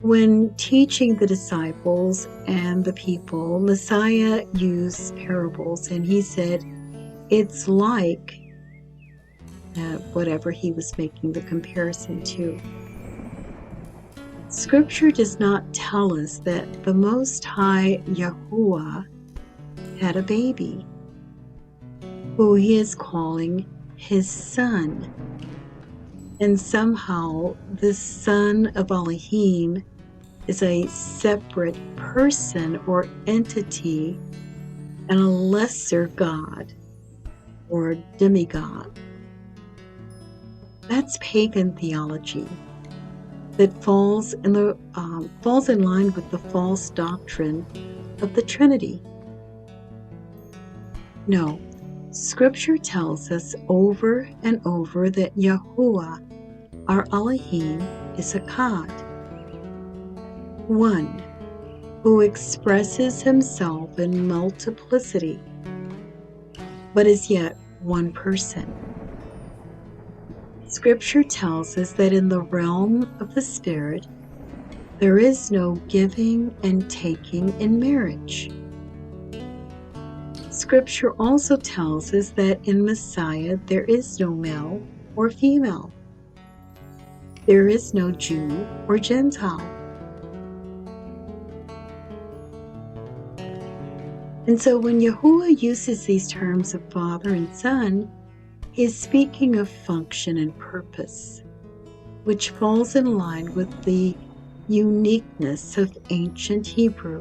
When teaching the disciples and the people, Messiah used parables, and he said, it's like whatever he was making the comparison to. Scripture does not tell us that the Most High Yahuwah had a baby, who he is calling his son. And somehow the son of Elohim is a separate person or entity and a lesser god or demigod. That's pagan theology that falls in line with the false doctrine of the Trinity. No, Scripture tells us over and over that Yahuwah, our Elohim, is a God, one who expresses himself in multiplicity, but is yet one person. Scripture tells us that in the realm of the Spirit, there is no giving and taking in marriage. Scripture also tells us that in Messiah there is no male or female. There is no Jew or Gentile. And so when Yahuwah uses these terms of Father and Son, he is speaking of function and purpose, which falls in line with the uniqueness of ancient Hebrew.